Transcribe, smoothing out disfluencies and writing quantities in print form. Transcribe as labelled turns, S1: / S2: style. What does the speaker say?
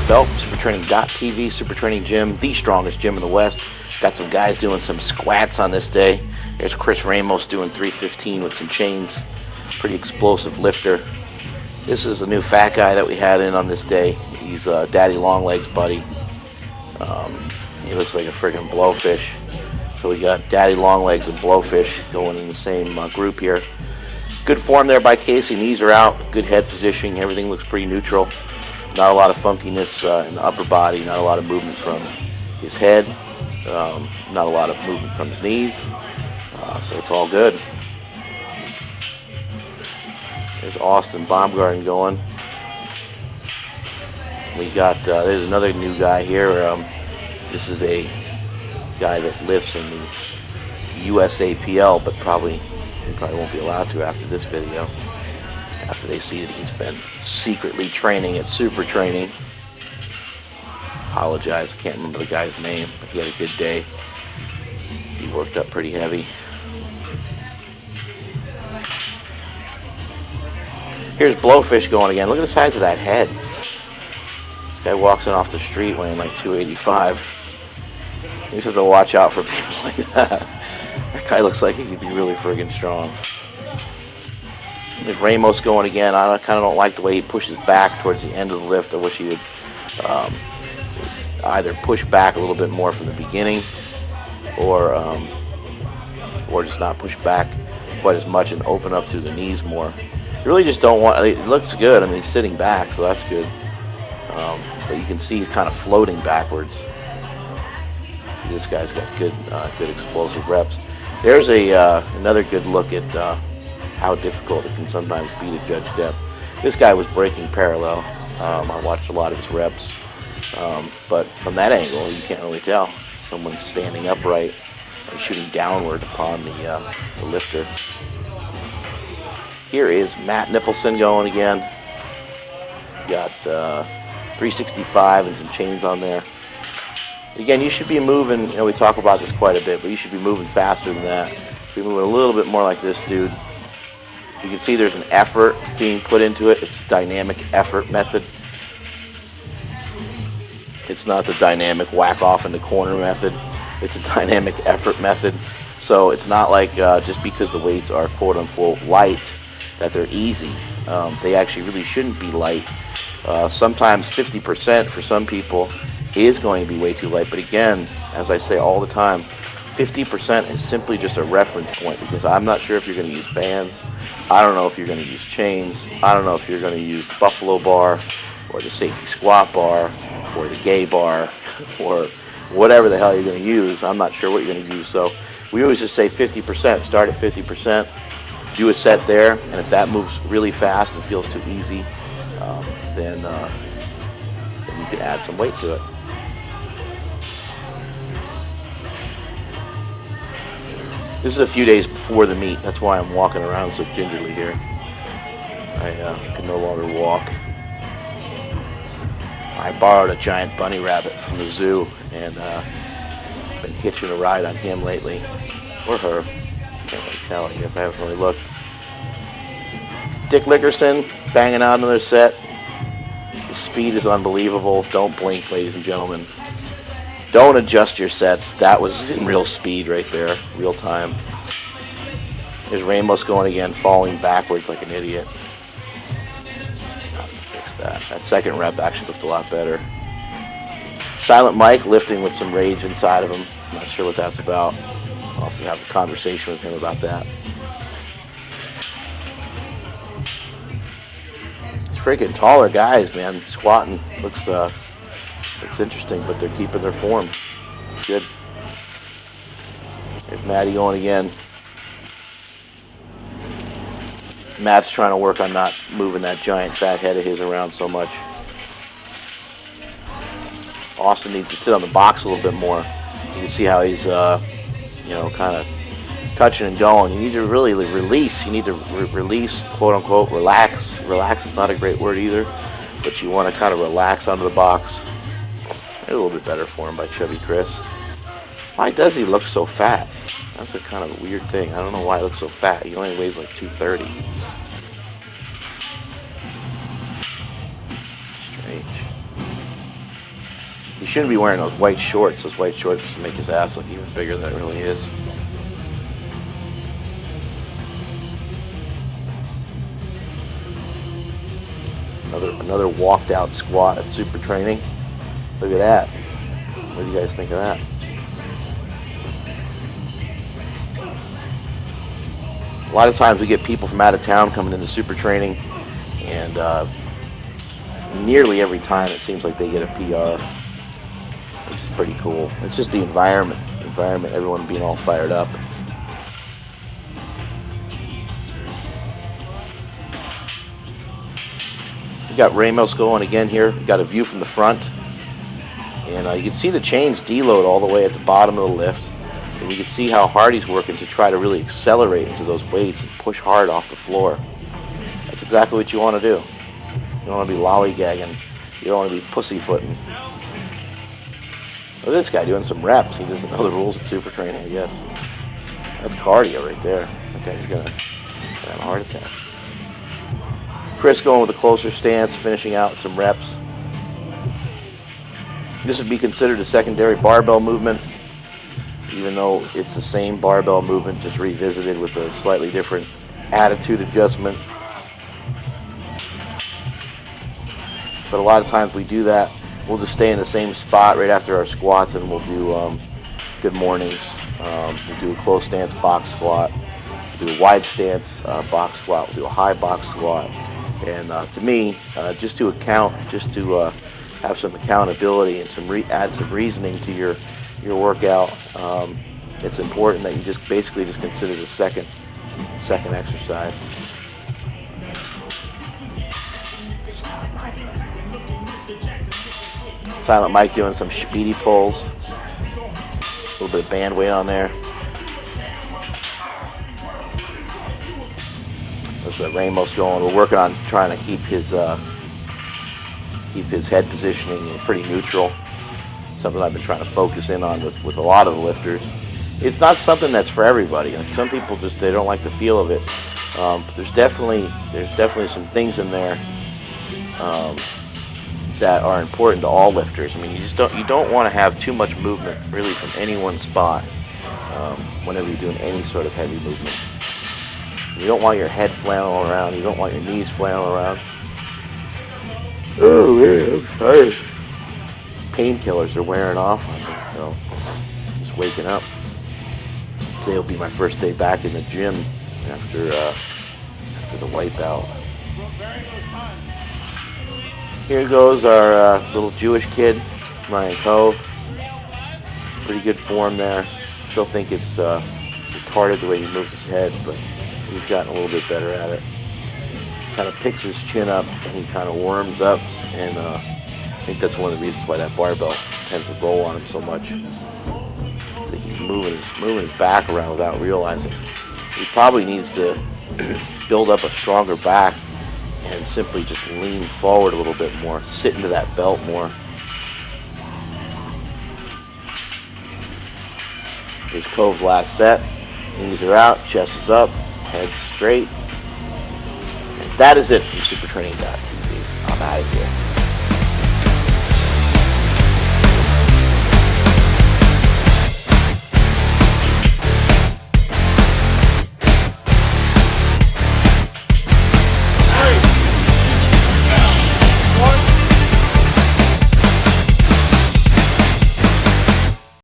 S1: belt from supertraining.tv, Super Training Gym, the strongest gym in the West. Got some guys doing some squats on this day. There's Chris Ramos doing 315 with some chains. Pretty explosive lifter. This is a new fat guy that we had in on this day. He's Daddy Longlegs' buddy. He looks like a freaking blowfish. So we got Daddy Longlegs and Blowfish going in the same group here. Good form there by Casey. Knees are out. Good head positioning. Everything looks pretty neutral. Not a lot of funkiness in the upper body. Not a lot of movement from his head. Not a lot of movement from his knees. So it's all good. There's Austin Baumgarten going. We got, there's another new guy here. This is a guy that lifts in the USAPL, but he probably won't be allowed to after this video. After they see that he's been secretly training at Super Training. Apologize, I can't remember the guy's name, but he had a good day. He worked up pretty heavy. Here's Blowfish going again. Look at the size of that head. This guy walks in off the street weighing like 285. You just have to watch out for people like that. That guy looks like he could be really friggin' strong. There's Ramos going again. I kind of don't like the way he pushes back towards the end of the lift. I wish he would either push back a little bit more from the beginning, or just not push back quite as much and open up through the knees more. You really just don't want. It looks good. I mean, he's sitting back, so that's good. But you can see he's kind of floating backwards. See, this guy's got good explosive reps. There's another good look at how difficult it can sometimes be to judge depth. This guy was breaking parallel. I watched a lot of his reps, but from that angle, you can't really tell. Someone's standing upright and shooting downward upon the lifter. Here is Matt Nippleson going again. Got 365 and some chains on there. Again, you should be moving, we talk about this quite a bit, but you should be moving faster than that. Be moving a little bit more like this dude. You can see there's an effort being put into it. It's a dynamic effort method. It's not the dynamic whack off in the corner method. It's a dynamic effort method. So it's not like just because the weights are quote unquote light that they're easy. They actually really shouldn't be light. Sometimes 50% for some people is going to be way too light. But again, as I say all the time, 50% is simply just a reference point, because I'm not sure if you're going to use bands. I don't know if you're going to use chains. I don't know if you're going to use the Buffalo bar or the safety squat bar or the gay bar or whatever the hell you're going to use. I'm not sure what you're going to use. So we always just say 50%. Start at 50%. Do a set there. And if that moves really fast and feels too easy, then you can add some weight to it. This is a few days before the meet. That's why I'm walking around so gingerly here. I can no longer walk. I borrowed a giant bunny rabbit from the zoo, and been hitching a ride on him lately. Or her. Can't really tell. I guess I haven't really looked. Dick Lickerson banging out another set. The speed is unbelievable. Don't blink, ladies and gentlemen. Don't adjust your sets. That was in real speed right there. Real time. There's Ramos going again, falling backwards like an idiot. I have to fix that. That second rep actually looked a lot better. Silent Mike lifting with some rage inside of him. I'm not sure what that's about. I'll have to have a conversation with him about that. It's freaking taller guys, man. Squatting looks interesting, but they're keeping their form. It's good. There's Matty going again. Matt's trying to work on not moving that giant fat head of his around so much. Austin needs to sit on the box a little bit more. You can see how he's, kind of touching and going. You need to really release. You need to release, quote unquote, relax. Relax is not a great word either, but you want to kind of relax onto the box. A little bit better for him by Chubby Chris. Why does he look so fat? That's a kind of a weird thing. I don't know why he looks so fat. He only weighs like 230. Strange. He shouldn't be wearing those white shorts. Those white shorts make his ass look even bigger than it really is. Another walked out squat at super training. Look at that. What do you guys think of that? A lot of times we get people from out of town coming into super training, and nearly every time it seems like they get a PR, which is pretty cool. It's just the environment, everyone being all fired up. We got Ramos going again here. We got a view from the front, and you can see the chains deload all the way at the bottom of the lift. And you can see how hard he's working to try to really accelerate into those weights and push hard off the floor. That's exactly what you want to do. You don't want to be lollygagging. You don't want to be pussyfooting. Look at this guy doing some reps. He doesn't know the rules of super training, I guess. That's cardio right there. Okay, he's going to have a heart attack. Chris going with a closer stance, finishing out some reps. This would be considered a secondary barbell movement, even though it's the same barbell movement, just revisited with a slightly different attitude adjustment. But a lot of times we do that. We'll just stay in the same spot right after our squats, and we'll do good mornings. We'll do a close stance box squat, we'll do a wide stance box squat, we'll do a high box squat. And to me, just to have some accountability and add some reasoning to your workout, it's important that you just basically just consider the second exercise. Silent Mike doing some speedy pulls, a little bit of band weight on there. There's Ramos going. We're working on trying to keep his head positioning pretty neutral. Something I've been trying to focus in on with a lot of the lifters. It's not something that's for everybody. Like some people they don't like the feel of it. But there's definitely some things in there that are important to all lifters. I mean, you don't want to have too much movement really from any one spot whenever you're doing any sort of heavy movement. You don't want your head flailing around. You don't want your knees flailing around. Oh man, I'm tired. Painkillers are wearing off on me, so just waking up. Today will be my first day back in the gym after the wipeout. Here goes our little Jewish kid, Ryan Cove. Pretty good form there. Still think it's retarded the way he moves his head, but he's gotten a little bit better at it. Kind of picks his chin up and he kind of worms up, and I think that's one of the reasons why that barbell tends to roll on him so much. So he's moving his back around without realizing. He probably needs to build up a stronger back and simply just lean forward a little bit more, sit into that belt more. Here's Cove's last set. Knees are out, chest is up, head straight. And that is it from supertraining.tv. I'm out of here.